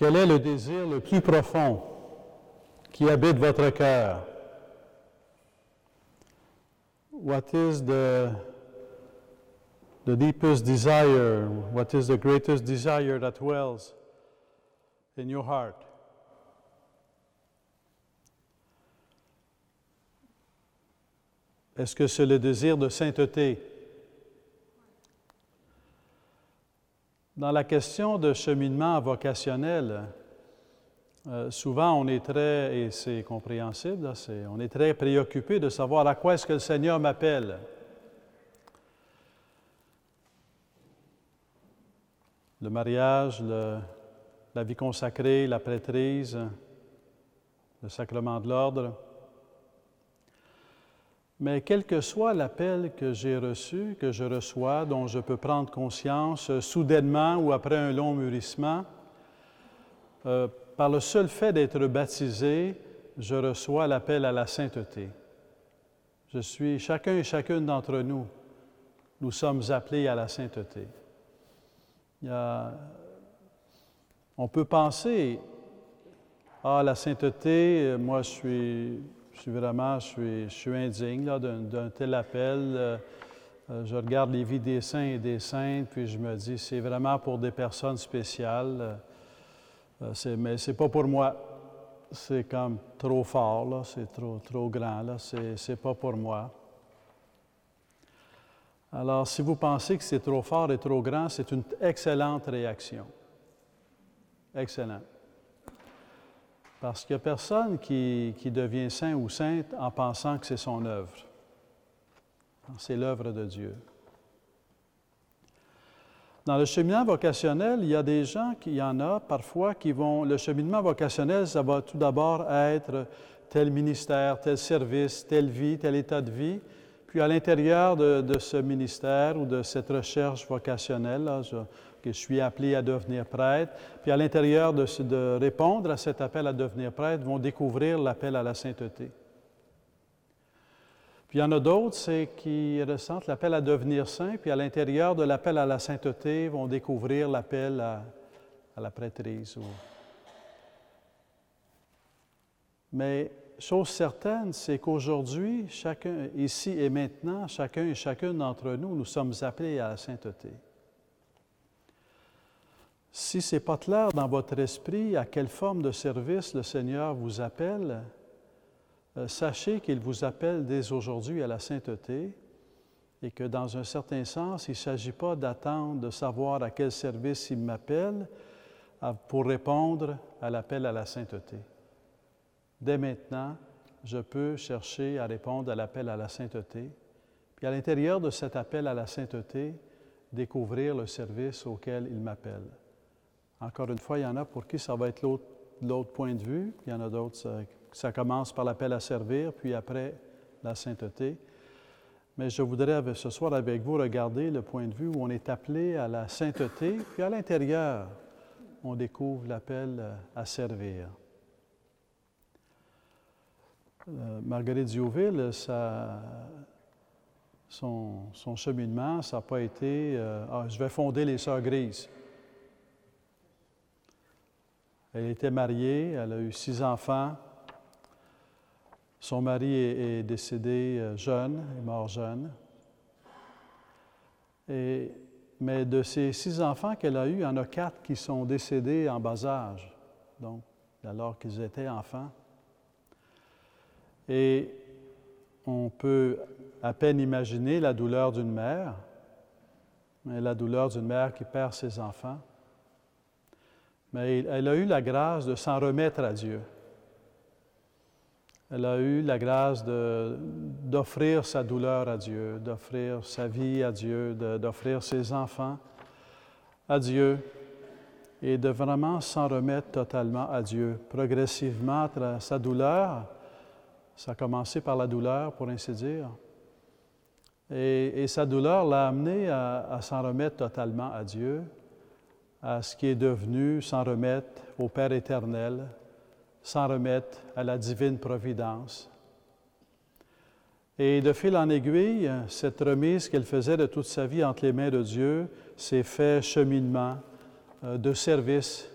Quel est le désir le plus profond qui habite votre cœur? What is the deepest desire? What is the greatest desire that dwells in your heart? Est-ce que c'est le désir de sainteté? Dans la question de cheminement vocationnel, souvent on est très, et c'est compréhensible, là, on est très préoccupé de savoir à quoi est-ce que le Seigneur m'appelle. Le mariage, la vie consacrée, la prêtrise, le sacrement de l'ordre. Mais quel que soit l'appel que j'ai reçu, que je reçois, dont je peux prendre conscience soudainement ou après un long mûrissement, par le seul fait d'être baptisé, je reçois l'appel à la sainteté. Chacun et chacune d'entre nous, nous sommes appelés à la sainteté. On peut penser, la sainteté, moi je suis indigne là, d'un tel appel. Je regarde les vies des saints et des saintes, puis je me dis, c'est vraiment pour des personnes spéciales. Mais c'est pas pour moi. C'est comme trop fort, là, c'est trop grand, là, c'est pas pour moi. Alors, si vous pensez que c'est trop fort et trop grand, c'est une excellente réaction. Excellent. Parce qu'il n'y a personne qui devient saint ou sainte en pensant que c'est son œuvre. C'est l'œuvre de Dieu. Dans le cheminement vocationnel, il y a des gens il y en a parfois qui vont... Le cheminement vocationnel, ça va tout d'abord être tel ministère, tel service, telle vie, tel état de vie. Puis à l'intérieur de ce ministère ou de cette recherche vocationnelle, là, que je suis appelé à devenir prêtre, puis à l'intérieur de répondre à cet appel à devenir prêtre, vont découvrir l'appel à la sainteté. Puis il y en a d'autres, c'est qui ressentent l'appel à devenir saint, puis à l'intérieur de l'appel à la sainteté, vont découvrir l'appel à la prêtrise. Mais chose certaine, c'est qu'aujourd'hui, chacun, ici et maintenant, chacun et chacune d'entre nous, nous sommes appelés à la sainteté. Si ce n'est pas clair dans votre esprit à quelle forme de service le Seigneur vous appelle, sachez qu'il vous appelle dès aujourd'hui à la sainteté et que dans un certain sens, il ne s'agit pas d'attendre de savoir à quel service il m'appelle pour répondre à l'appel à la sainteté. Dès maintenant, je peux chercher à répondre à l'appel à la sainteté, puis à l'intérieur de cet appel à la sainteté, découvrir le service auquel il m'appelle. Encore une fois, il y en a pour qui ça va être l'autre point de vue, il y en a d'autres, ça commence par l'appel à servir, puis après la sainteté. Mais je voudrais ce soir avec vous regarder le point de vue où on est appelé à la sainteté, puis à l'intérieur, on découvre l'appel à servir. Marguerite Diouville, son cheminement, ça n'a pas été je vais fonder les Sœurs Grises. Elle était mariée, elle a eu 6 enfants. Son mari est décédé jeune, est mort jeune. Mais de ces 6 enfants qu'elle a eus, il y en a 4 qui sont décédés en bas âge, donc alors qu'ils étaient enfants. Et on peut à peine imaginer la douleur d'une mère, mais la douleur d'une mère qui perd ses enfants. Mais elle a eu la grâce de s'en remettre à Dieu. Elle a eu la grâce d'offrir sa douleur à Dieu, d'offrir sa vie à Dieu, d'offrir ses enfants à Dieu et de vraiment s'en remettre totalement à Dieu. Progressivement, sa douleur, ça a commencé par la douleur, pour ainsi dire, et sa douleur l'a amené à s'en remettre totalement à Dieu, à ce qui est devenu, s'en remettre au Père éternel, s'en remettre à la divine providence. Et de fil en aiguille, cette remise qu'elle faisait de toute sa vie entre les mains de Dieu s'est fait cheminement de service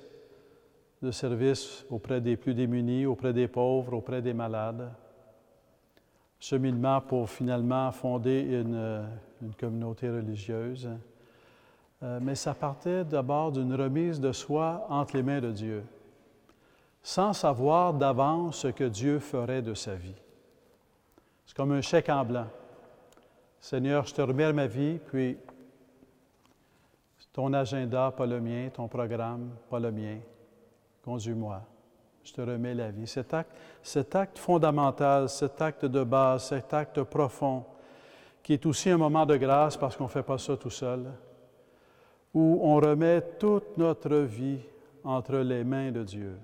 de service auprès des plus démunis, auprès des pauvres, auprès des malades. Cheminement pour finalement fonder une communauté religieuse. Mais ça partait d'abord d'une remise de soi entre les mains de Dieu, sans savoir d'avance ce que Dieu ferait de sa vie. C'est comme un chèque en blanc. Seigneur, je te remets ma vie, puis ton agenda, pas le mien, ton programme, pas le mien. Conduis-moi. Je te remets la vie. Cet acte fondamental, cet acte de base, cet acte profond, qui est aussi un moment de grâce parce qu'on ne fait pas ça tout seul, où on remet toute notre vie entre les mains de Dieu.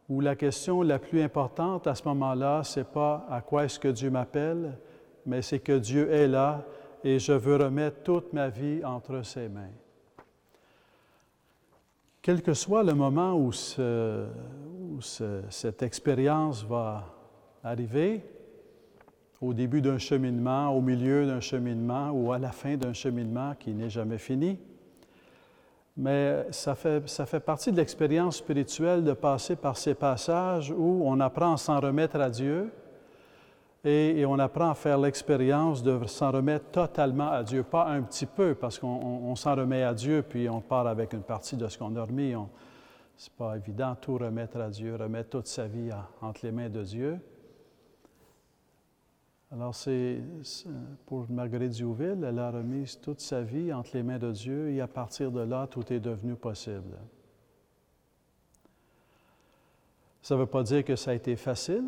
Où la question la plus importante à ce moment-là, ce n'est pas à quoi est-ce que Dieu m'appelle, mais c'est que Dieu est là et je veux remettre toute ma vie entre ses mains. Quel que soit le moment où cette expérience va arriver, au début d'un cheminement, au milieu d'un cheminement ou à la fin d'un cheminement qui n'est jamais fini, mais ça fait partie de l'expérience spirituelle de passer par ces passages où on apprend à s'en remettre à Dieu et on apprend à faire l'expérience de s'en remettre totalement à Dieu. Pas un petit peu, parce qu'on s'en remet à Dieu, puis on part avec une partie de ce qu'on a remis. C'est pas évident tout remettre à Dieu, remettre toute sa vie entre les mains de Dieu. Alors, pour Marguerite Diouville, elle a remis toute sa vie entre les mains de Dieu et à partir de là, tout est devenu possible. Ça ne veut pas dire que ça a été facile.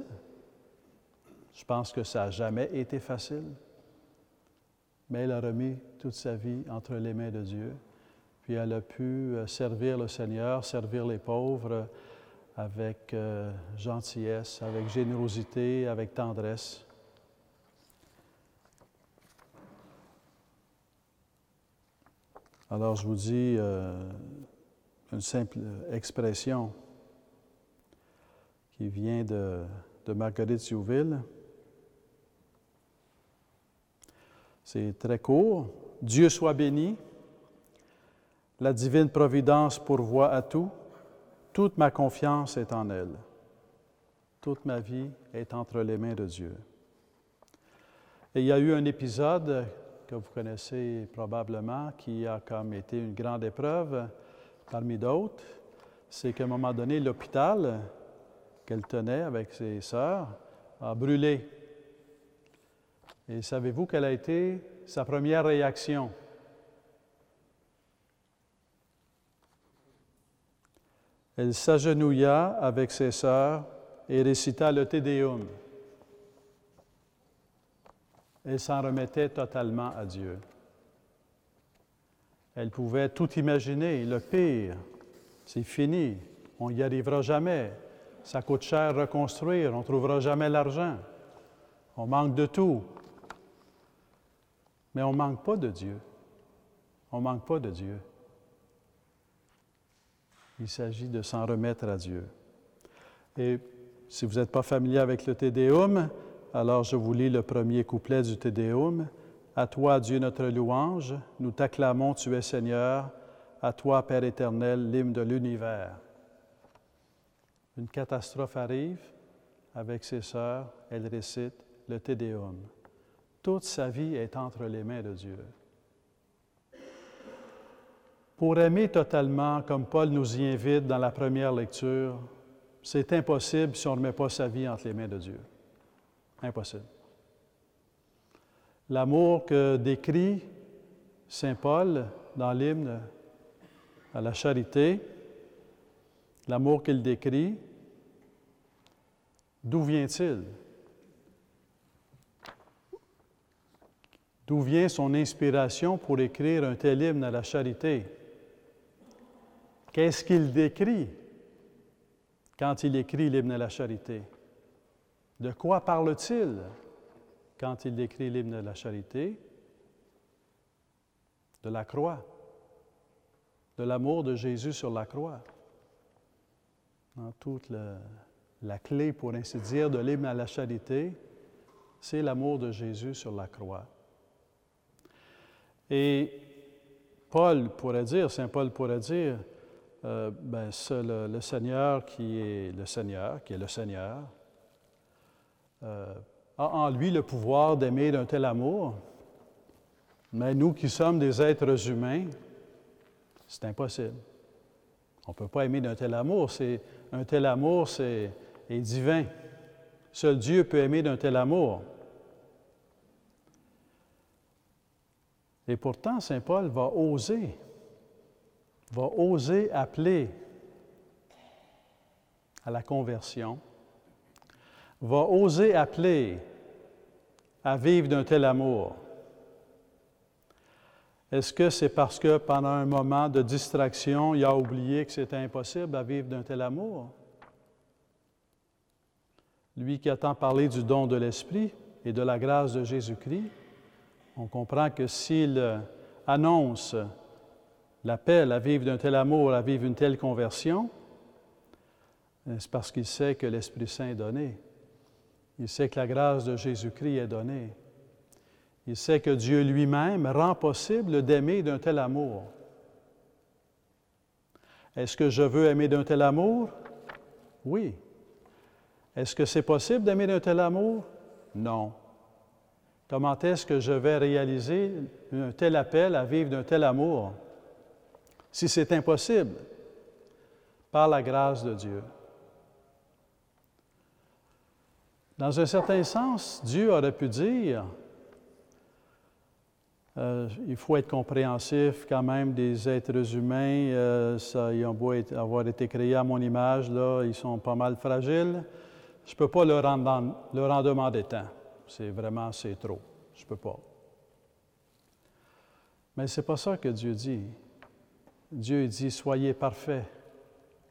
Je pense que ça n'a jamais été facile. Mais elle a remis toute sa vie entre les mains de Dieu. Puis elle a pu servir le Seigneur, servir les pauvres avec gentillesse, avec générosité, avec tendresse. Alors, je vous dis une simple expression qui vient de Marguerite Diouville. C'est très court. Dieu soit béni. La divine providence pourvoit à tout. Toute ma confiance est en elle. Toute ma vie est entre les mains de Dieu. Et il y a eu un épisode que vous connaissez probablement, qui a comme été une grande épreuve parmi d'autres. C'est qu'à un moment donné, l'hôpital qu'elle tenait avec ses sœurs a brûlé. Et savez-vous quelle a été sa première réaction? Elle s'agenouilla avec ses sœurs et récita le Te Deum. Elle s'en remettait totalement à Dieu. Elle pouvait tout imaginer, le pire, c'est fini, on n'y arrivera jamais, ça coûte cher reconstruire, on ne trouvera jamais l'argent, on manque de tout. Mais on ne manque pas de Dieu. On ne manque pas de Dieu. Il s'agit de s'en remettre à Dieu. Et si vous n'êtes pas familier avec le Te Deum, alors je vous lis le premier couplet du Te Deum. À toi, Dieu, notre louange, nous t'acclamons, tu es Seigneur, à toi, Père éternel, l'hymne de l'univers. Une catastrophe arrive avec ses sœurs, elle récite le Te Deum. Toute sa vie est entre les mains de Dieu. Pour aimer totalement, comme Paul nous y invite dans la première lecture, c'est impossible si on ne remet pas sa vie entre les mains de Dieu. Impossible. L'amour que décrit saint Paul dans l'hymne à la charité, l'amour qu'il décrit, d'où vient-il? D'où vient son inspiration pour écrire un tel hymne à la charité? Qu'est-ce qu'il décrit quand il écrit l'hymne à la charité? De quoi parle-t-il quand il décrit l'hymne à la charité? De la croix, de l'amour de Jésus sur la croix. Dans toute la clé, pour ainsi dire, de l'hymne à la charité, c'est l'amour de Jésus sur la croix. Et Paul pourrait dire, saint Paul pourrait dire, le Seigneur qui est le Seigneur, a en lui le pouvoir d'aimer d'un tel amour, mais nous qui sommes des êtres humains, c'est impossible. On ne peut pas aimer d'un tel amour. Un tel amour est divin. Seul Dieu peut aimer d'un tel amour. Et pourtant, Saint Paul va oser appeler à la conversion, va oser appeler à vivre d'un tel amour. Est-ce que c'est parce que pendant un moment de distraction, il a oublié que c'était impossible à vivre d'un tel amour? Lui qui a tant parlé du don de l'Esprit et de la grâce de Jésus-Christ, on comprend que s'il annonce l'appel à vivre d'un tel amour, à vivre une telle conversion, c'est parce qu'il sait que l'Esprit Saint est donné. Il sait que la grâce de Jésus-Christ est donnée. Il sait que Dieu lui-même rend possible d'aimer d'un tel amour. Est-ce que je veux aimer d'un tel amour? Oui. Est-ce que c'est possible d'aimer d'un tel amour? Non. Comment est-ce que je vais réaliser un tel appel à vivre d'un tel amour? Si c'est impossible, par la grâce de Dieu. Dans un certain sens, Dieu aurait pu dire il faut être compréhensif quand même des êtres humains. Ils ont beau avoir été créés à mon image, là, ils sont pas mal fragiles. Je ne peux pas leur en demander tant. C'est trop. Je ne peux pas. Mais ce n'est pas ça que Dieu dit. Dieu dit, soyez parfaits,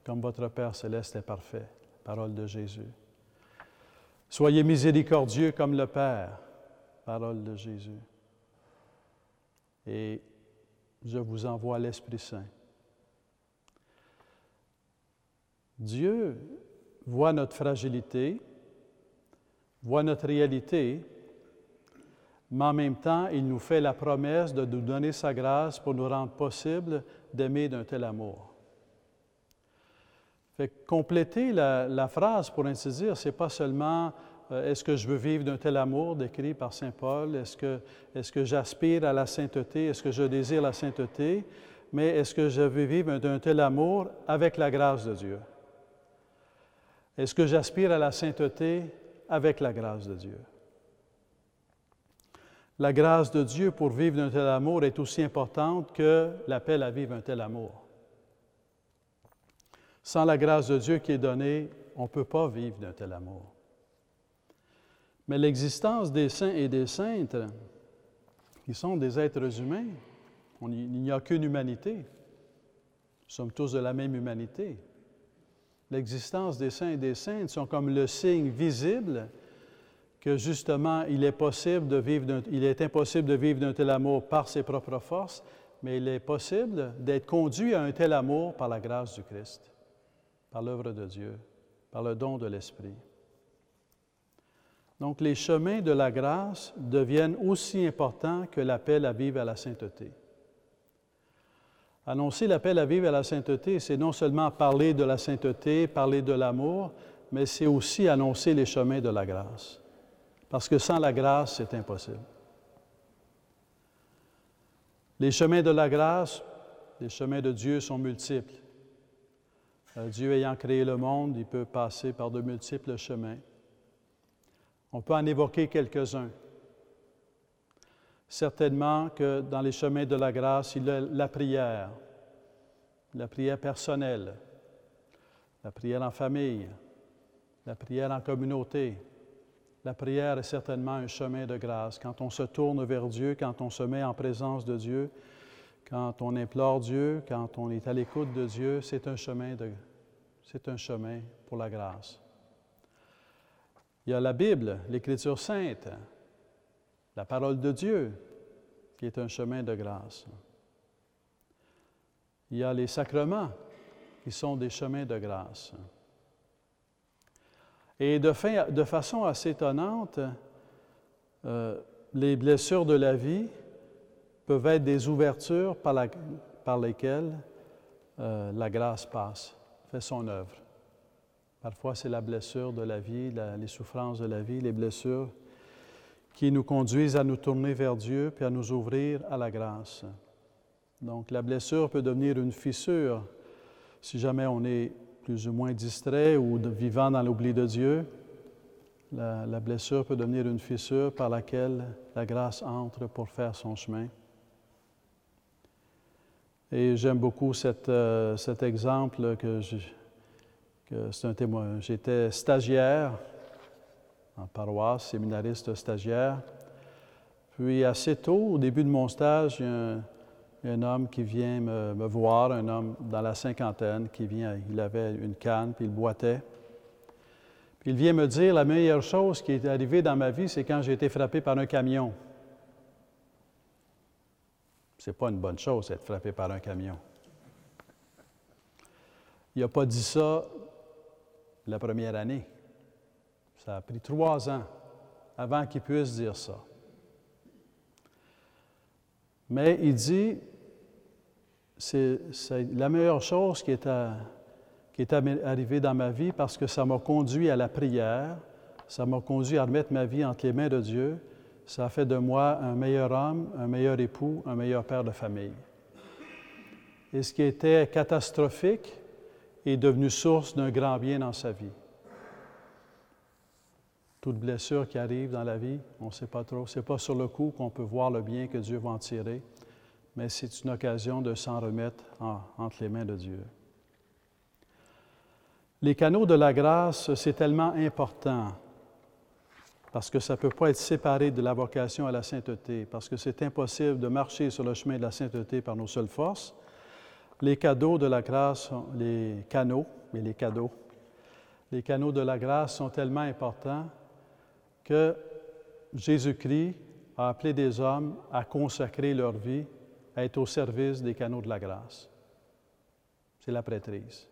comme votre Père céleste est parfait. Parole de Jésus. Soyez miséricordieux comme le Père. Parole de Jésus. Et je vous envoie l'Esprit Saint. Dieu voit notre fragilité, voit notre réalité, mais en même temps, il nous fait la promesse de nous donner sa grâce pour nous rendre possible d'aimer d'un tel amour. Fait que compléter la phrase, pour ainsi dire, c'est pas seulement est-ce que je veux vivre d'un tel amour décrit par Saint Paul, est-ce que j'aspire à la sainteté, est-ce que je désire la sainteté, mais est-ce que je veux vivre d'un tel amour avec la grâce de Dieu? Est-ce que j'aspire à la sainteté avec la grâce de Dieu? La grâce de Dieu pour vivre d'un tel amour est aussi importante que l'appel à vivre un tel amour. Sans la grâce de Dieu qui est donnée, on ne peut pas vivre d'un tel amour. Mais l'existence des saints et des saintes, qui sont des êtres humains, il n'y a qu'une humanité. Nous sommes tous de la même humanité. L'existence des saints et des saintes sont comme le signe visible que justement il est impossible de vivre d'un tel amour par ses propres forces, mais il est possible d'être conduit à un tel amour par la grâce du Christ, par l'œuvre de Dieu, par le don de l'Esprit. Donc les chemins de la grâce deviennent aussi importants que l'appel à vivre à la sainteté. Annoncer l'appel à vivre à la sainteté, c'est non seulement parler de la sainteté, parler de l'amour, mais c'est aussi annoncer les chemins de la grâce. Parce que sans la grâce, c'est impossible. Les chemins de la grâce, les chemins de Dieu sont multiples. Dieu ayant créé le monde, il peut passer par de multiples chemins. On peut en évoquer quelques-uns. Certainement que dans les chemins de la grâce, il y a la prière personnelle, la prière en famille, la prière en communauté. La prière est certainement un chemin de grâce. Quand on se tourne vers Dieu, quand on se met en présence de Dieu, quand on implore Dieu, quand on est à l'écoute de Dieu, c'est un chemin pour la grâce. Il y a la Bible, l'Écriture sainte, la parole de Dieu, qui est un chemin de grâce. Il y a les sacrements, qui sont des chemins de grâce. Et de façon assez étonnante, les blessures de la vie peuvent être des ouvertures par lesquelles la grâce passe, fait son œuvre. Parfois, c'est la blessure de la vie, les souffrances de la vie, les blessures qui nous conduisent à nous tourner vers Dieu puis à nous ouvrir à la grâce. Donc, la blessure peut devenir une fissure si jamais on est plus ou moins distrait ou vivant dans l'oubli de Dieu. La blessure peut devenir une fissure par laquelle la grâce entre pour faire son chemin. Et j'aime beaucoup cet exemple que c'est un témoin. J'étais stagiaire en paroisse, séminariste stagiaire. Puis assez tôt, au début de mon stage, il y a un homme qui vient me voir, un homme dans la cinquantaine, qui vient, il avait une canne, puis il boitait. Puis il vient me dire, la meilleure chose qui est arrivée dans ma vie, c'est quand j'ai été frappé par un camion. C'est pas une bonne chose d'être frappé par un camion. Il n'a pas dit ça la première année. Ça a pris 3 ans avant qu'il puisse dire ça. Mais il dit, c'est la meilleure chose qui est arrivée dans ma vie parce que ça m'a conduit à la prière, ça m'a conduit à remettre ma vie entre les mains de Dieu. Ça a fait de moi un meilleur homme, un meilleur époux, un meilleur père de famille. Et ce qui était catastrophique est devenu source d'un grand bien dans sa vie. Toute blessure qui arrive dans la vie, on ne sait pas trop. Ce n'est pas sur le coup qu'on peut voir le bien que Dieu va en tirer, mais c'est une occasion de s'en remettre entre les mains de Dieu. Les canaux de la grâce, c'est tellement important parce que ça ne peut pas être séparé de la vocation à la sainteté, parce que c'est impossible de marcher sur le chemin de la sainteté par nos seules forces. Les cadeaux de la grâce, les canaux de la grâce sont tellement importants que Jésus-Christ a appelé des hommes à consacrer leur vie, à être au service des canaux de la grâce. C'est la prêtrise.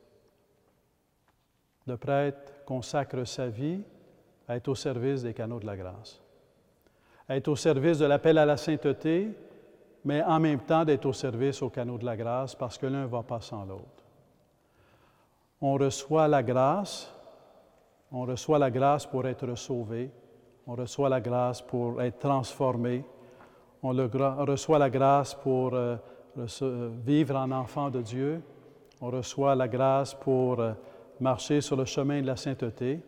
Le prêtre consacre sa vie à être au service des canaux de la grâce, à être au service de l'appel à la sainteté, mais en même temps d'être au service aux canaux de la grâce, parce que l'un ne va pas sans l'autre. On reçoit la grâce pour être sauvé, on reçoit la grâce pour être transformé, on reçoit la grâce pour vivre en enfant de Dieu, on reçoit la grâce pour marcher sur le chemin de la sainteté,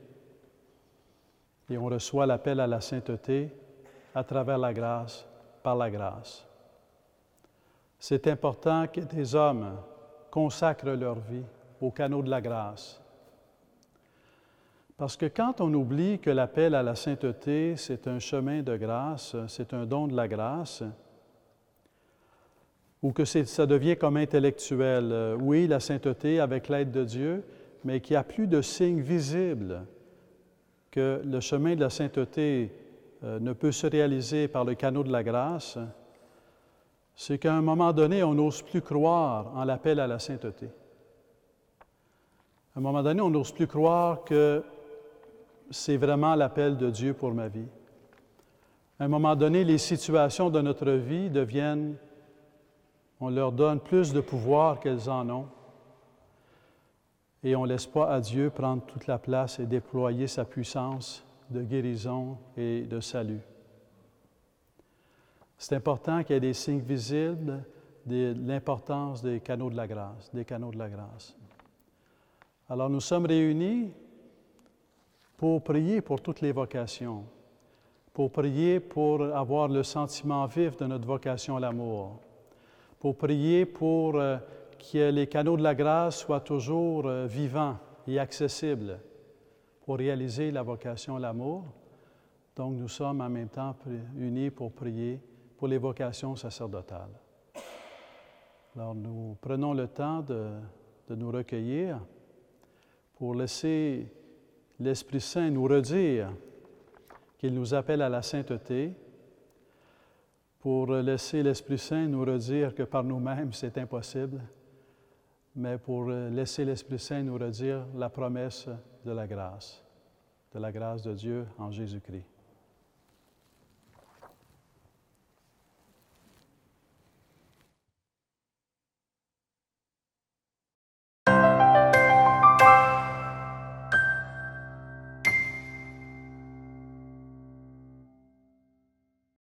et on reçoit l'appel à la sainteté à travers la grâce, par la grâce. C'est important que des hommes consacrent leur vie aux canaux de la grâce. Parce que quand on oublie que l'appel à la sainteté, c'est un chemin de grâce, c'est un don de la grâce, ou que ça devient comme intellectuel, oui, la sainteté avec l'aide de Dieu, mais qu'il n'y a plus de signes visibles que le chemin de la sainteté ne peut se réaliser par le canot de la grâce, c'est qu'à un moment donné, on n'ose plus croire en l'appel à la sainteté. À un moment donné, on n'ose plus croire que c'est vraiment l'appel de Dieu pour ma vie. À un moment donné, les situations de notre vie on leur donne plus de pouvoir qu'elles en ont. Et on ne laisse pas à Dieu prendre toute la place et déployer sa puissance de guérison et de salut. C'est important qu'il y ait des signes visibles de l'importance des canaux de la grâce, Alors, nous sommes réunis pour prier pour toutes les vocations, pour prier pour avoir le sentiment vif de notre vocation à l'amour, pour prier pour que les canaux de la grâce soient toujours vivants et accessibles pour réaliser la vocation à l'amour. Donc, nous sommes en même temps unis pour prier pour les vocations sacerdotales. Alors, nous prenons le temps de nous recueillir pour laisser l'Esprit Saint nous redire qu'il nous appelle à la sainteté, pour laisser l'Esprit Saint nous redire que par nous-mêmes, c'est impossible, mais pour laisser l'Esprit Saint nous redire la promesse de la grâce de Dieu en Jésus-Christ.